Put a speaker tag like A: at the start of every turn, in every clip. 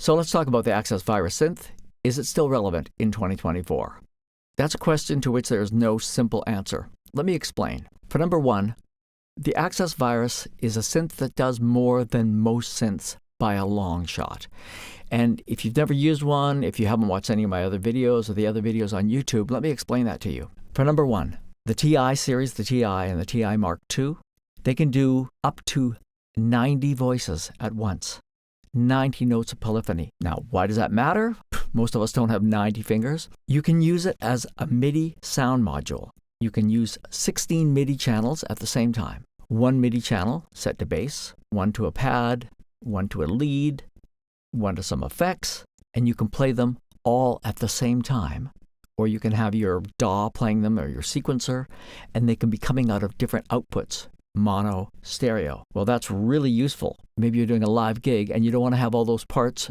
A: So let's talk about the Access Virus Synth. Is it still relevant in 2024? That's a question to which there is no simple answer. Let me explain. For number one, the Access Virus is a synth that does more than most synths by a long shot. And if you've never used one, if you haven't watched any of my other videos or the other videos on YouTube, let me explain that to you. For number one, the TI series, the TI and the TI Mark II, they can do up to 90 voices at once. 90 notes of polyphony. Now, why does that matter? Most of us don't have 90 fingers. You can use it as a MIDI sound module. You can use 16 MIDI channels at the same time. One MIDI channel set to bass, one to a pad, one to a lead, one to some effects, and you can play them all at the same time. Or you can have your DAW playing them or your sequencer, and they can be coming out of different outputs. Mono, stereo. Well, that's really useful. Maybe you're doing a live gig and you don't want to have all those parts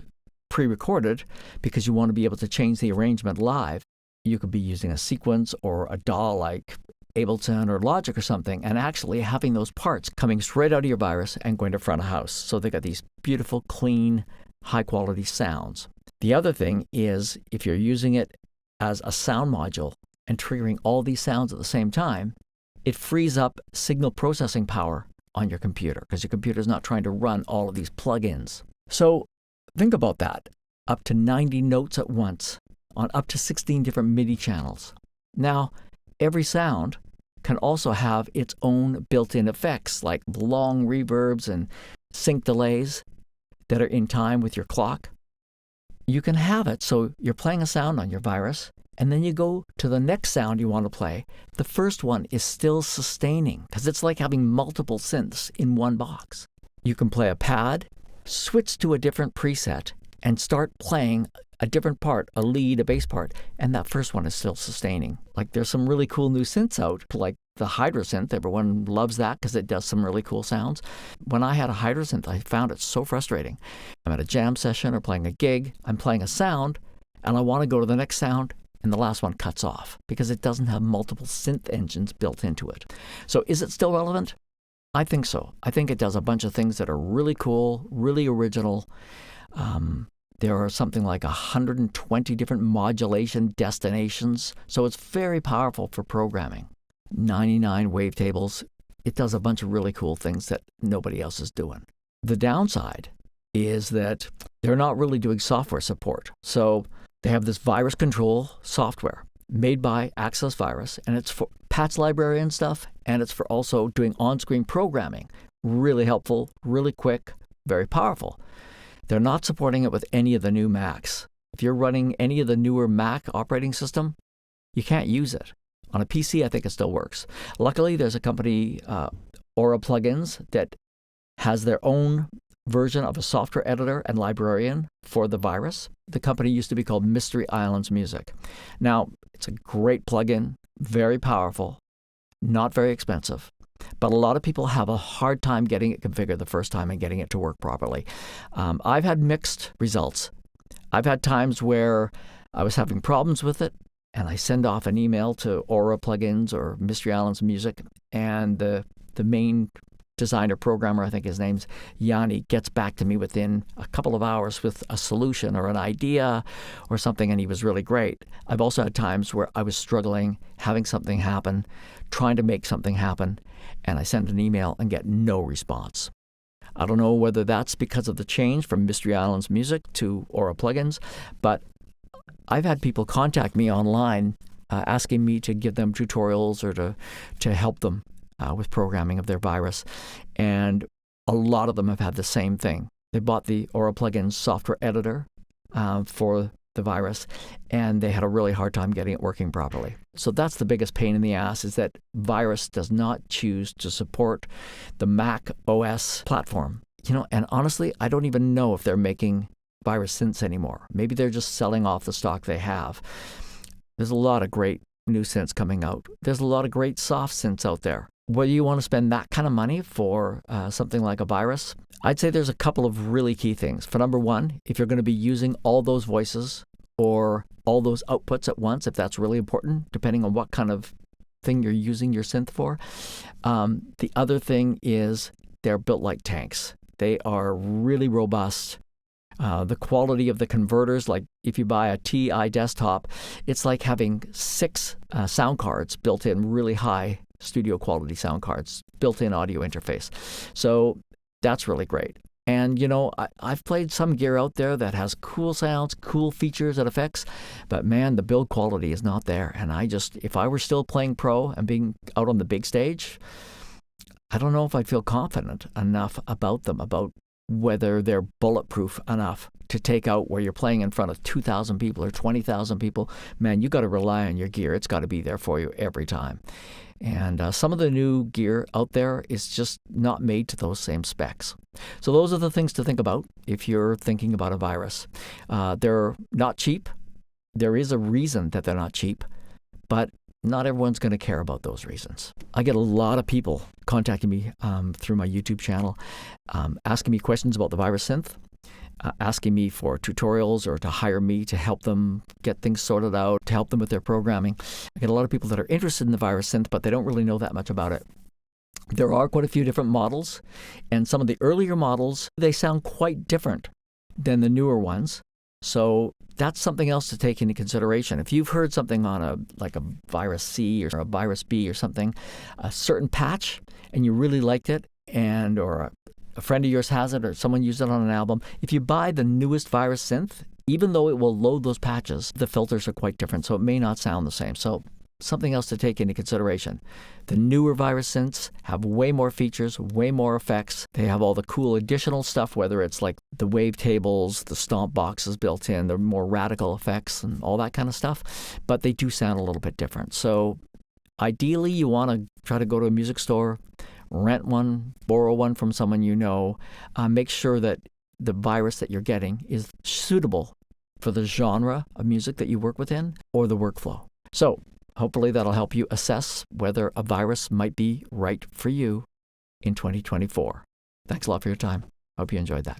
A: pre-recorded because you want to be able to change the arrangement live. You could be using a sequence or a DAW like Ableton or Logic or something, and actually having those parts coming straight out of your Virus and going to front of house. So they got these beautiful, clean, high-quality sounds. The other thing is if you're using it as a sound module and triggering all these sounds at the same time, it frees up signal processing power on your computer because your computer is not trying to run all of these plugins. So think about that. Up to 90 notes at once on up to 16 different MIDI channels. Now, every sound can also have its own built-in effects like long reverbs and sync delays that are in time with your clock. You can have it so you're playing a sound on your Virus, and then you go to the next sound you want to play. The first one is still sustaining because it's like having multiple synths in one box. You can play a pad, switch to a different preset, and start playing a different part, a lead, a bass part, and that first one is still sustaining. Like there's some really cool new synths out, like the Hydra synth. Everyone loves that because it does some really cool sounds. When I had a Hydra synth, I found it so frustrating. I'm at a jam session or playing a gig, I'm playing a sound, and I want to go to the next sound, and the last one cuts off because it doesn't have multiple synth engines built into it. So is it still relevant? I think so. I think it does a bunch of things that are really cool, really original. There are something like 120 different modulation destinations, so it's very powerful for programming. 99 wavetables. It does a bunch of really cool things that nobody else is doing. The downside is that they're not really doing software support. So they have this virus control software made by Access Virus, and it's for patch library and stuff, and it's for also doing on-screen programming. Really helpful, really quick, very powerful. They're not supporting it with any of the new Macs. If you're running any of the newer Mac operating system, you can't use it. On a PC, I think it still works. Luckily, there's a company, Aura Plugins, that has their own version of a software editor and librarian for the Virus. The company used to be called Mystery Islands Music. Now, it's a great plugin, very powerful, not very expensive. But a lot of people have a hard time getting it configured the first time and getting it to work properly. I've had mixed results. I've had times where I was having problems with it, and I send off an email to Aura Plugins or Mystery Islands Music, and the main designer programmer, I think his name's Yanni, gets back to me within a couple of hours with a solution or an idea or something, and he was really great. I've also had times where I was struggling, having something happen, trying to make something happen, and I send an email and get no response. I don't know whether that's because of the change from Mystery Islands Music to Aura Plugins, but I've had people contact me online asking me to give them tutorials or to help them with programming of their Virus, and a lot of them have had the same thing. They bought the Aura Plugins software editor for the Virus, and they had a really hard time getting it working properly. So that's the biggest pain in the ass, is that Virus does not choose to support the Mac OS platform. And honestly, I don't even know if they're making Virus synths anymore. Maybe they're just selling off the stock they have. There's a lot of great new synths coming out. There's a lot of great soft synths out there. Whether you want to spend that kind of money for something like a Virus, I'd say there's a couple of really key things. For number one, if you're going to be using all those voices or all those outputs at once, if that's really important, depending on what kind of thing you're using your synth for. The other thing is they're built like tanks. They are really robust. The quality of the converters, like if you buy a TI desktop, it's like having 6 sound cards built in, really high studio quality sound cards, built-in audio interface. So that's really great. And, I've played some gear out there that has cool sounds, cool features and effects, but man, the build quality is not there. And if I were still playing pro and being out on the big stage, I don't know if I'd feel confident enough about them, about whether they're bulletproof enough to take out where you're playing in front of 2,000 people or 20,000 people. Man, you got to rely on your gear. It's got to be there for you every time. And some of the new gear out there is just not made to those same specs. So those are the things to think about if you're thinking about a virus. They're not cheap. There is a reason that they're not cheap, but not everyone's going to care about those reasons. I get a lot of people contacting me through my YouTube channel, asking me questions about the Virus Synth, asking me for tutorials or to hire me to help them get things sorted out, to help them with their programming. I get a lot of people that are interested in the Virus Synth, but they don't really know that much about it. There are quite a few different models, and some of the earlier models, they sound quite different than the newer ones. So that's something else to take into consideration. If you've heard something on a Virus C or a Virus B or something, a certain patch, and you really liked it, or a friend of yours has it, or someone used it on an album, if you buy the newest Virus Synth, even though it will load those patches, the filters are quite different, so it may not sound the same. So something else to take into consideration. The newer Virus Synths have way more features, way more effects. They have all the cool additional stuff, whether it's like the wavetables, the stomp boxes built in, the more radical effects and all that kind of stuff, but they do sound a little bit different. So ideally, you want to try to go to a music store, rent one, borrow one from someone you know. Make sure that the virus that you're getting is suitable for the genre of music that you work within or the workflow. So hopefully that'll help you assess whether a virus might be right for you in 2024. Thanks a lot for your time. Hope you enjoyed that.